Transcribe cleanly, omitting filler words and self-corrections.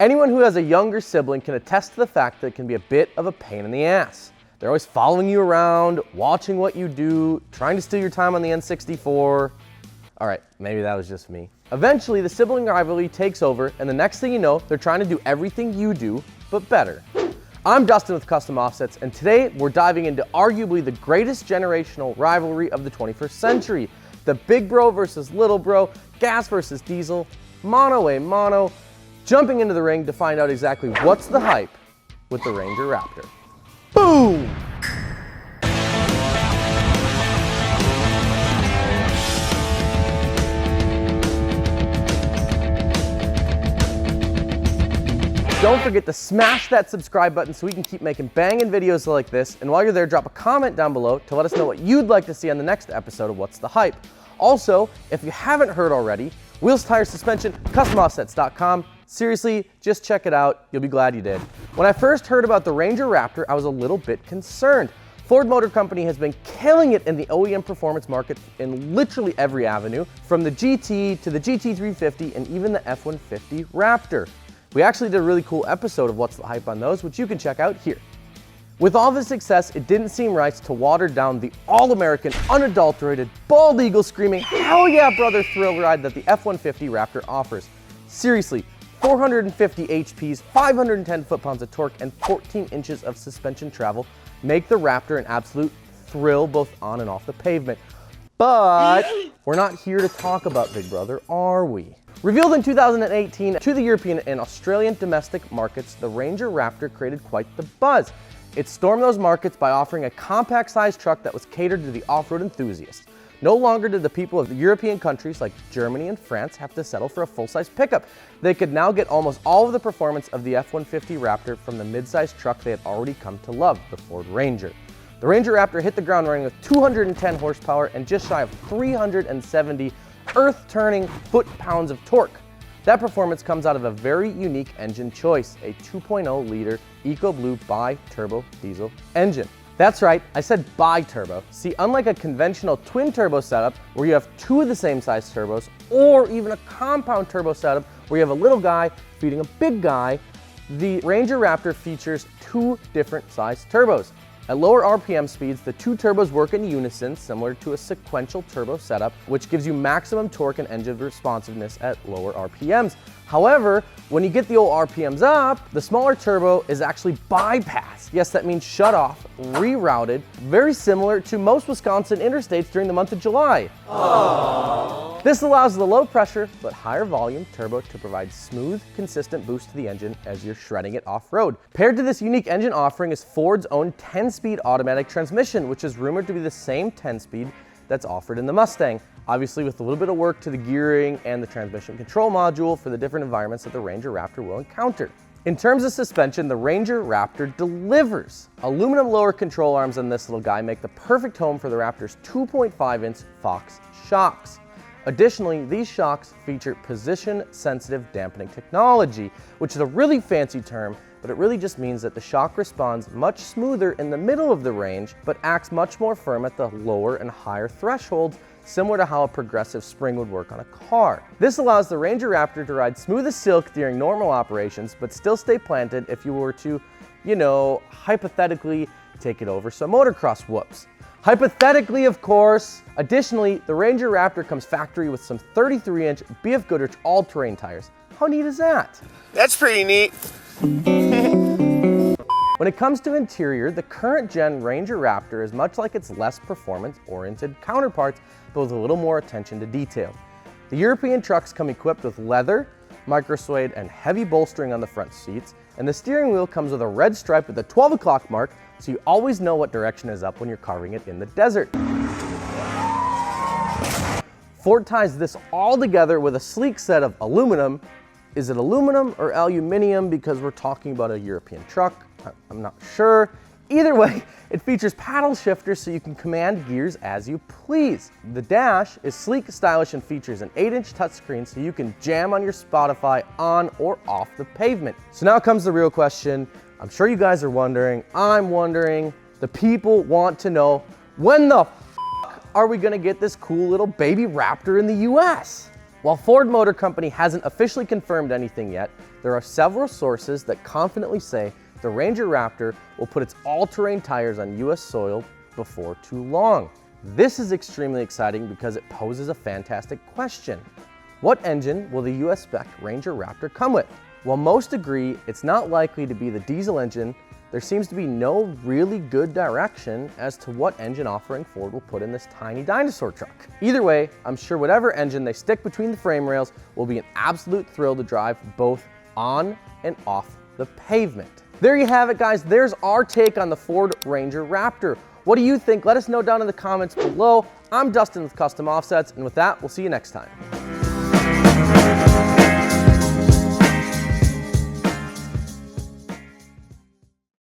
Anyone who has a younger sibling can attest to the fact that it can be a bit of a pain in the ass. They're always following you around, watching what you do, trying to steal your time on the N64. All right, maybe that was just me. Eventually, the sibling rivalry takes over, and the next thing you know, they're trying to do everything you do, but better. I'm Dustin with Custom Offsets, and today we're diving into arguably the greatest generational rivalry of the 21st century. The big bro versus little bro, gas versus diesel, mono a mono, jumping into the ring to find out exactly what's the hype with the Ranger Raptor. Boom! Don't forget to smash that subscribe button so we can keep making banging videos like this. And while you're there, drop a comment down below to let us know what you'd like to see on the next episode of What's the Hype. Also, if you haven't heard already, wheels, tires, suspension, customoffsets.com. Seriously, just check it out. You'll be glad you did. When I first heard about the Ranger Raptor, I was a little bit concerned. Ford Motor Company has been killing it in the OEM performance market in literally every avenue, from the GT to the GT350 and even the F-150 Raptor. We actually did a really cool episode of What's the Hype on those, which you can check out here. With all the success, it didn't seem right to water down the all-American, unadulterated, bald eagle screaming, hell yeah brother thrill ride that the F-150 Raptor offers. Seriously, 450 HPs, 510 foot-pounds of torque, and 14 inches of suspension travel make the Raptor an absolute thrill both on and off the pavement. But we're not here to talk about Big Brother, are we? Revealed in 2018 to the European and Australian domestic markets, the Ranger Raptor created quite the buzz. It stormed those markets by offering a compact-sized truck that was catered to the off-road enthusiast. No longer did the people of the European countries like Germany and France have to settle for a full-size pickup. They could now get almost all of the performance of the F-150 Raptor from the mid-sized truck they had already come to love, the Ford Ranger. The Ranger Raptor hit the ground running with 210 horsepower and just shy of 370 earth-turning foot-pounds of torque. That performance comes out of a very unique engine choice, a 2.0-liter EcoBlue bi-turbo diesel engine. That's right, I said bi-turbo. See, unlike a conventional twin-turbo setup where you have two of the same size turbos, or even a compound turbo setup where you have a little guy feeding a big guy, the Ranger Raptor features two different size turbos. At lower RPM speeds, the two turbos work in unison, similar to a sequential turbo setup, which gives you maximum torque and engine responsiveness at lower RPMs. However, when you get the old RPMs up, the smaller turbo is actually bypassed. Yes, that means shut off, rerouted, very similar to most Wisconsin interstates during the month of July. Aww. This allows the low pressure but higher volume turbo to provide smooth, consistent boost to the engine as you're shredding it off-road. Paired to this unique engine offering is Ford's own 10-speed automatic transmission, which is rumored to be the same 10-speed that's offered in the Mustang, obviously with a little bit of work to the gearing and the transmission control module for the different environments that the Ranger Raptor will encounter. In terms of suspension, the Ranger Raptor delivers. Aluminum lower control arms on this little guy make the perfect home for the Raptor's 2.5-inch Fox shocks. Additionally, these shocks feature position-sensitive dampening technology, which is a really fancy term, but it really just means that the shock responds much smoother in the middle of the range, but acts much more firm at the lower and higher thresholds, similar to how a progressive spring would work on a car. This allows the Ranger Raptor to ride smooth as silk during normal operations, but still stay planted if you were to, hypothetically take it over some motocross whoops. Hypothetically, of course. Additionally, the Ranger Raptor comes factory with some 33-inch BF Goodrich all-terrain tires. How neat is that? That's pretty neat. When it comes to interior, the current gen Ranger Raptor is much like its less performance-oriented counterparts, but with a little more attention to detail. The European trucks come equipped with leather, micro-suede, and heavy bolstering on the front seats, and the steering wheel comes with a red stripe with the 12 o'clock mark, so you always know what direction is up when you're carving it in the desert. Ford ties this all together with a sleek set of aluminum. Is it aluminum or aluminium because we're talking about a European truck? I'm not sure. Either way, it features paddle shifters so you can command gears as you please. The dash is sleek, stylish, and features an 8-inch touchscreen so you can jam on your Spotify on or off the pavement. So now comes the real question. I'm sure you guys are wondering, I'm wondering, the people want to know, when the are we gonna get this cool little baby Raptor in the US? While Ford Motor Company hasn't officially confirmed anything yet, There are several sources that confidently say the Ranger Raptor will put its all-terrain tires on US soil before too long. This is extremely exciting because it poses a fantastic question. What engine will the US spec Ranger Raptor come with? While most agree it's not likely to be the diesel engine, there seems to be no really good direction as to what engine offering Ford will put in this tiny dinosaur truck. Either way, I'm sure whatever engine they stick between the frame rails will be an absolute thrill to drive both on and off the pavement. There you have it, guys. There's our take on the Ford Ranger Raptor. What do you think? Let us know down in the comments below. I'm Dustin with Custom Offsets, and with that, we'll see you next time.